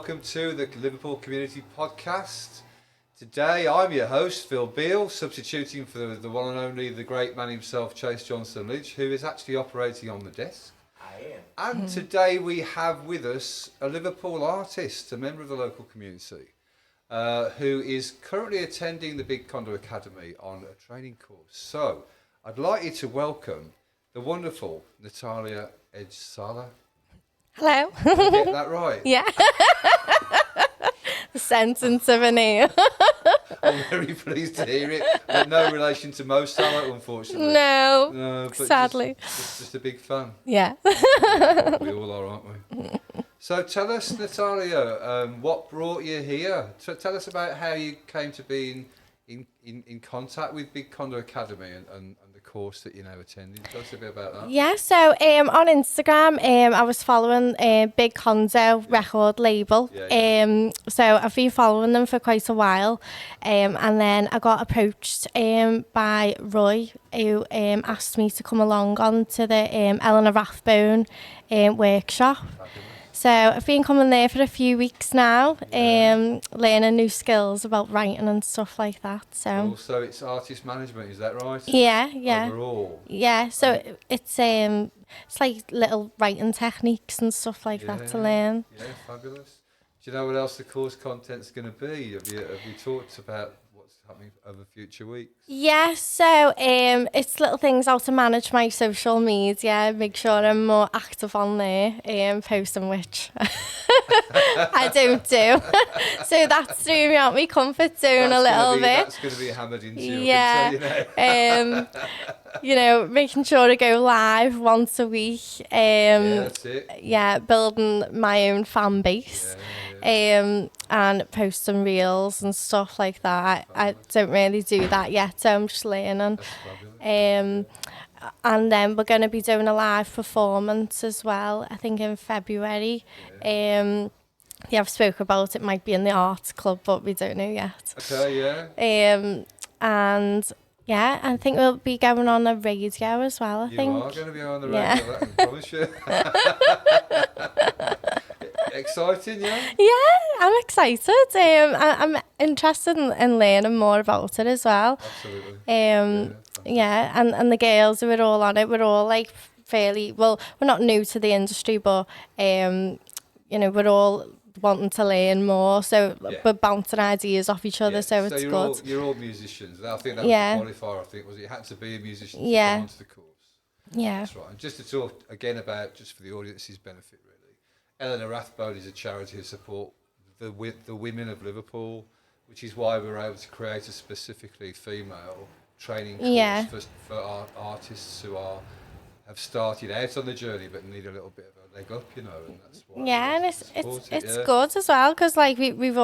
welcome to the Liverpool Community Podcast. Today I'm your host, Phil Beale, substituting for the one and only, the great man himself, Chase Johnson-Lidge, who is actually operating on the desk. I am. And today we have with us a Liverpool artist, a member of the local community, who is currently attending the big Condor Academy on a training course. So I'd like you to welcome the wonderful Natalya Edge-Saleh. Hello. Did I get that right? Yeah. The sentence of a name. I'm very pleased to hear it. But no relation to Mo Salah, unfortunately. No, but sadly. Just a big fan. Yeah. We all are, aren't we? So tell us, Natalya, what brought you here? Tell us about how you came to be in contact with Big Condor Academy and the course that you're now attending. Tell us a bit about that. Yeah, so on Instagram, I was following Big Condo record label. So I've been following them for quite a while. And then I got approached by Roy, who asked me to come along onto the Ellena Rathbone workshop. Fabulous. So I've been coming there for a few weeks now, learning new skills about writing and stuff like that. So Also, it's artist management, is that right? Yeah. Overall. Yeah, so it's like little writing techniques and stuff like that to learn. Yeah, fabulous. Do you know what else the course content's going to be? Have you talked about what's happening over future weeks? Yeah, so it's little things how to manage my social media, make sure I'm more active on there, posting which I don't do. So that's throwing me out my comfort zone a little bit. That's going to be hammered into you, Yeah. I can tell you now. Making sure to go live once a week. Yeah, that's it. Yeah, building my own fan base. And posting reels and stuff like that. I don't really do that yet, so I'm just learning. And then we're going to be doing a live performance as well, I think in February. Yeah, I've spoke about it, might be in the arts club, but we don't know yet. Okay, yeah. And yeah, I think we'll be going on the radio as well, I think. You are going to be on the radio, Yeah. I can promise you. Exciting, yeah? Yeah, I'm excited. I'm interested in learning more about it as well. Absolutely. Yeah, and the girls who are all on it, we're all like fairly, well, we're not new to the industry, but, we're all wanting to learn more, so we're bouncing ideas off each other, so it's good. You're all musicians. I think that was the qualifier, was it? You had to be a musician to come onto the course. Yeah. That's right. And just to talk again about, just for the audience's benefit, really, Ellena Rathbone is a charity to support the women of Liverpool, which is why we're able to create a specifically female training course for our artists who have started out on the journey but need a little bit of a leg up, and that's why. Yeah, and it's good as well, because like we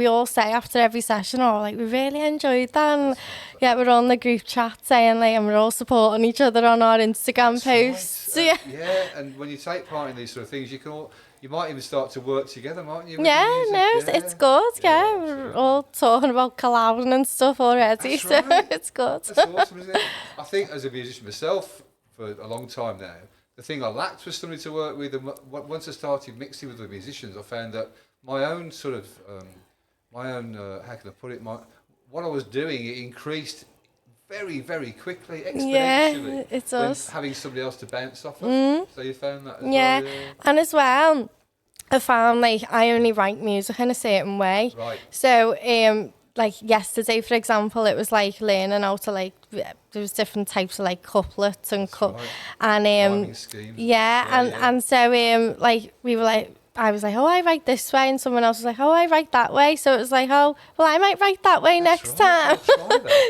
all say after every session, we really enjoyed that, and we're on the group chat saying and we're all supporting each other on our Instagram posts. Right. And when you take part in these sort of things, you might even start to work together, mightn't you? It's good. Yeah, we're all talking about collabing and stuff already, so it's good. That's awesome, isn't it? I think as a musician myself for a long time now, the thing I lacked was somebody to work with, and once I started mixing with the musicians, I found that my own sort of, how can I put it, what I was doing, it increased very, very quickly, exponentially. Yeah, it does. Having somebody else to bounce off of. So you found that as well? Yeah, and as well, I found I only write music in a certain way. Right. So yesterday, for example, it was learning how to there was different types of couplets and Rhyming schemes. And so we were I was oh, I write this way, and someone else was oh, I write that way. So it was oh, well, I might write that way next time.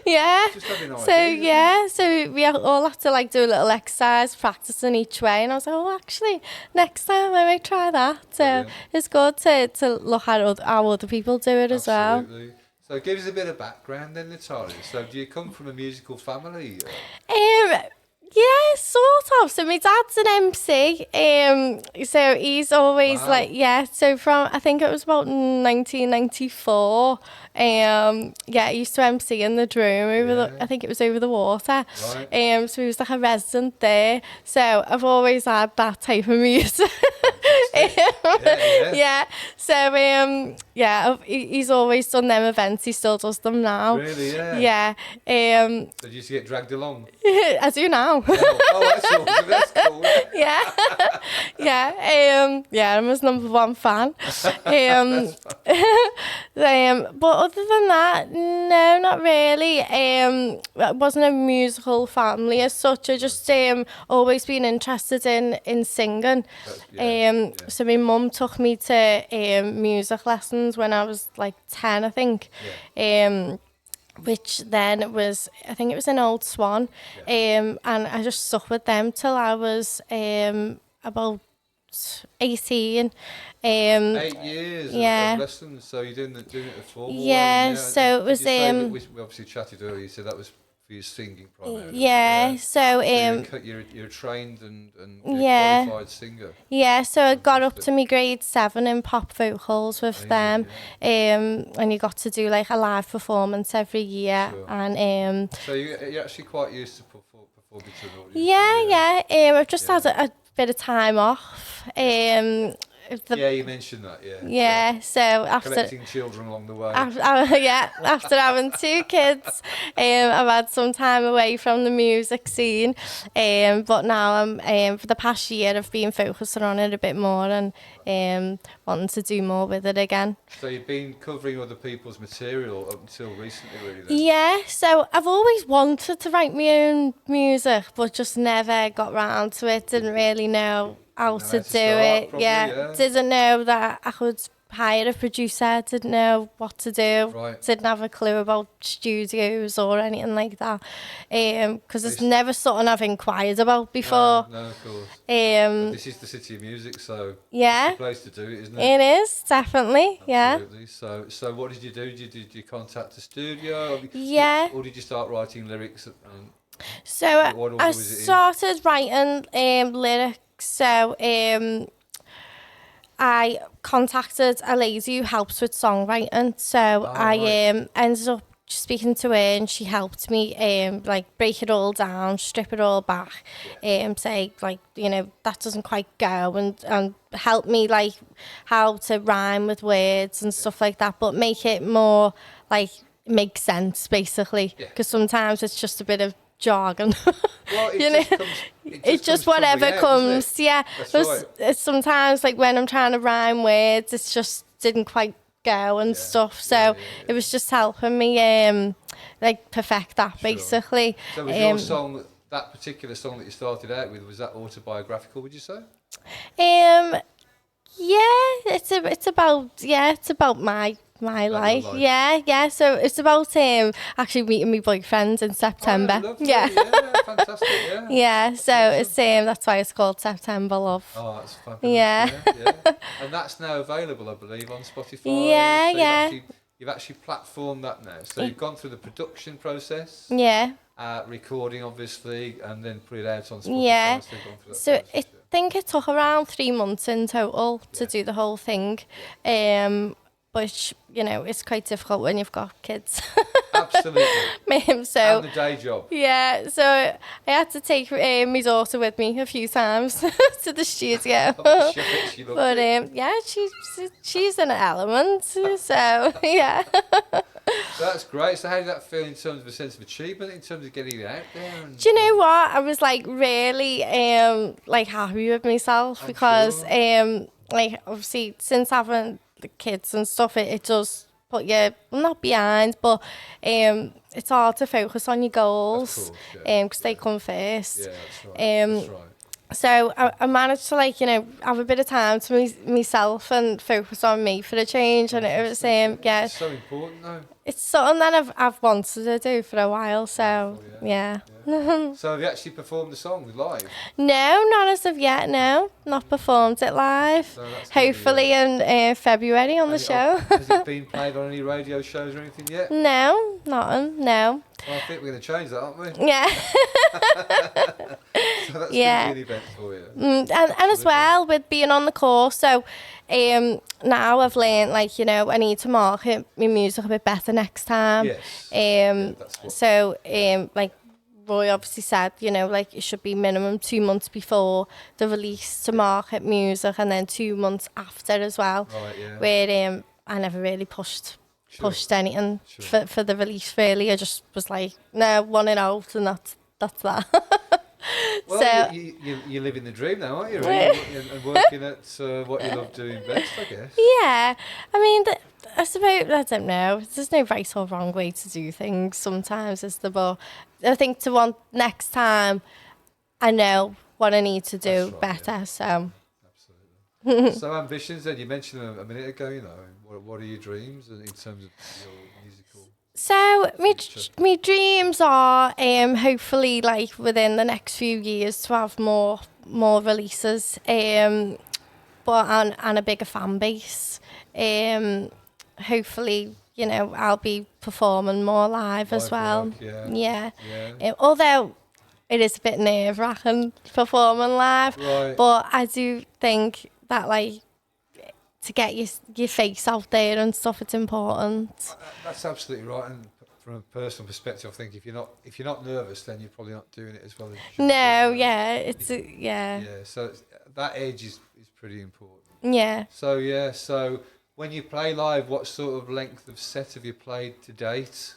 Yeah. Just having an so idea, so we all have to do a little exercise, practicing each way, and I was oh, actually, next time I might try that. So Brilliant. it's good to look at how other people do it as well. Absolutely. So give us a bit of background then, Natalya. So do you come from a musical family? Yeah, sort of. So my dad's an MC. So he's always so from, I think it was about 1994. He used to MC in the Drum I think it was over the water. Right. So he was a resident there. So I've always had that type of music Yeah. So he's always done them events. He still does them now. Really? Yeah. Yeah. So you used to get dragged along? I do now. That's awesome. That's cool. Yeah. Yeah. I'm his #1 fan. But other than that, no, not really. It wasn't a musical family as such. I just always been interested in singing. So my mum took me to music lessons when I was like 10, I think. Which then was, I think it was in Old Swan. And I just stuck with them till I was about 18. 8 years of lessons, so you're doing it at formal. Yeah, so it was we obviously chatted earlier. You said that was for your singing primarily. Yeah, so you're trained and you're a qualified singer. Yeah, so I got up to me grade 7 in pop vocals with them. And you got to do like a live performance every year. Sure. And so you're actually quite used to performing to an audience. Yeah. I've just had a bit of time off. You mentioned that, Yeah, so after... Collecting children along the way. After having 2 kids, I've had some time away from the music scene. But now I'm, for the past year, I've been focusing on it a bit more and wanting to do more with it again. So you've been covering other people's material up until recently, really, then? Yeah, so I've always wanted to write my own music, but just never got round to it, didn't really know how to do it. Probably, didn't know that I could hire a producer, didn't know what to do, didn't have a clue about studios or anything like that, because it's never something I've inquired about before. No, of course. This is the City of Music, so it's the place to do it, isn't it? It is, definitely. Absolutely. So what did you do? Did you contact a studio? Or did you start writing lyrics? So I started writing lyrics. So I contacted a lady who helps with songwriting. So I ended up speaking to her, and she helped me like break it all down, strip it all back, say like, that doesn't quite go, and help me like how to rhyme with words and stuff like that, but make it more like make sense basically, because sometimes it's just a bit of jargon. Well, it's just whatever comes. Yeah, it's sometimes like when I'm trying to rhyme words, it's just didn't quite go and stuff. So it was just helping me like perfect that basically. So was your song, that particular song that you started out with, was that autobiographical, would you say? It's about my life. Yeah. So it's about actually meeting my boyfriend in September. Fantastic. Yeah. So it's that's why it's called September Love. Oh, that's fabulous. Yeah. And that's now available, I believe, on Spotify. Yeah. You've actually platformed that now. So you've gone through the production process. Yeah. Recording, obviously, and then put it out on Spotify. Yeah. So I think it took around 3 months in total to do the whole thing. Which, it's quite difficult when you've got kids. Absolutely. And the day job. Yeah, so I had to take my daughter with me a few times to the studio. She's in an element, so yeah. That's great. So how did that feel in terms of a sense of achievement, in terms of getting it out there? Do you know what? I was like really like happy with myself because like obviously since having the kids and stuff, it does put you not behind, but it's hard to focus on your goals because they come first. Yeah, that's right. So I managed to like have a bit of time to myself and focus on me for a change, and it was It's so important though. It's something that I've wanted to do for a while, so yeah. So have you actually performed the song live? No, not as of yet, no. Not performed it live. So hopefully in February on the show. Has it been played on any radio shows or anything yet? No, nothing, no. Well, I think we're going to change that, aren't we? Yeah. So that's been really best for you. And as well, with being on the course, so now I've learned, like, I need to market my music a bit better next time. Yes. So, like, Roy obviously said, you know, like it should be minimum 2 months before the release to market music, and then 2 months after as well. Right, yeah. Where I never really pushed anything for the release. Really, I just was like, no, want it out, and that's that. Well, So you're living the dream now, aren't you? Really? And working at what you love doing best, I guess. yeah, I mean, I suppose, I don't know. There's no right or wrong way to do things. Sometimes, is there? But I think next time, I know what I need to do better. Yeah. So. Absolutely. So ambitions, then, you mentioned them a minute ago, you know, what are your dreams in terms of your musical? So my dreams are hopefully like within the next few years to have more releases, but and a bigger fan base. Hopefully, you know, I'll be performing more live as well. Yeah. Although it is a bit nerve-wracking performing live, but I do think that, like, to get your face out there and stuff, it's important. That's absolutely right. And from a personal perspective, I think if you're not nervous, then you're probably not doing it as well as you should. No, yeah. So that edge is pretty important. Yeah. So when you play live, what sort of length of set have you played to date?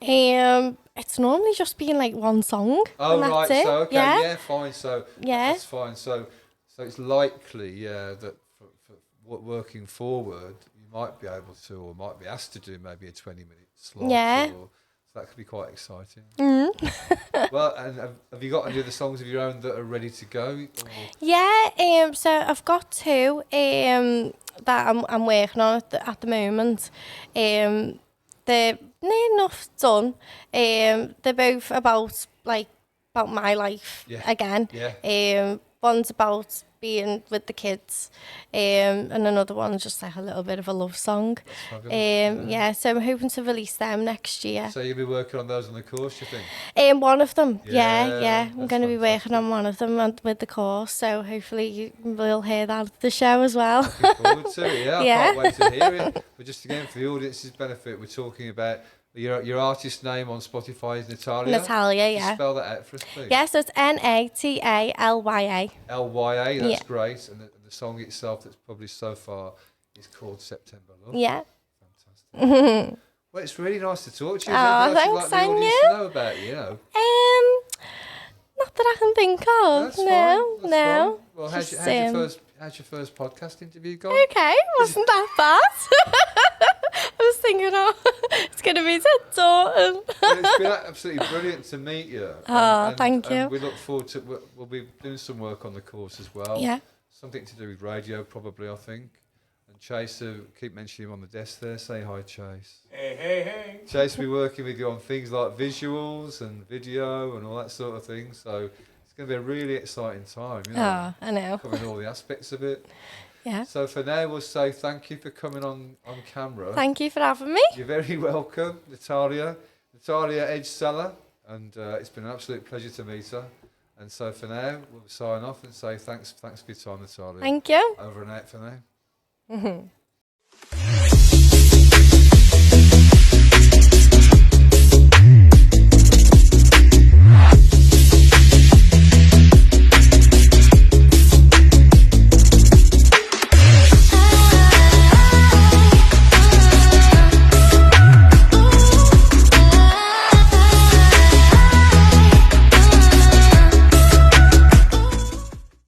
It's normally just been like one song. Oh, and right. That's it. So okay, yeah, fine. So that's fine. So it's likely, that for working forward, you might be able to, or might be asked to do maybe a 20-minute slot. Yeah. So that could be quite exciting. Mm. Well, and have you got any other songs of your own that are ready to go? Or? Yeah. So I've got two that I'm working on at the moment. They're near enough done. They're both about my life again. Yeah. One's about being with the kids, and another one's just like a little bit of a love song. So I'm hoping to release them next year. So you'll be working on those on the course, you think? One of them, yeah. I'm going to be working on one of them with the course, so hopefully we'll hear that at the show as well. Looking forward to it, I can't wait to hear it. But just again, for the audience's benefit, we're talking about your artist name on Spotify is Natalya. Natalya, yeah. Spell that out for us, please. Yeah, so it's Natalya. Lya, that's great. And the song itself that's published so far is called September Love. Yeah. Fantastic. Well, it's really nice to talk to you. Oh, thanks, like the audience to know about you, Not that I can think of. That's no. Fine. Well, how's your first podcast interview gone? Okay, wasn't that bad. I was thinking, it's going to be Ted Dalton. Well, it's been absolutely brilliant to meet you. Thank you. And we look forward to, we'll be doing some work on the course as well. Yeah. Something to do with radio, probably, I think. And Chase, keep mentioning him on the desk there. Say hi, Chase. Hey. Chase will be working with you on things like visuals and video and all that sort of thing. So it's going to be a really exciting time. I know. Covering all the aspects of it. Yeah. So for now, we'll say thank you for coming on camera. Thank you for having me. You're very welcome, Natalya Edge-Saleh, and it's been an absolute pleasure to meet her. And so for now, we'll sign off and say thanks for your time, Natalya. Thank you. Over and out for now.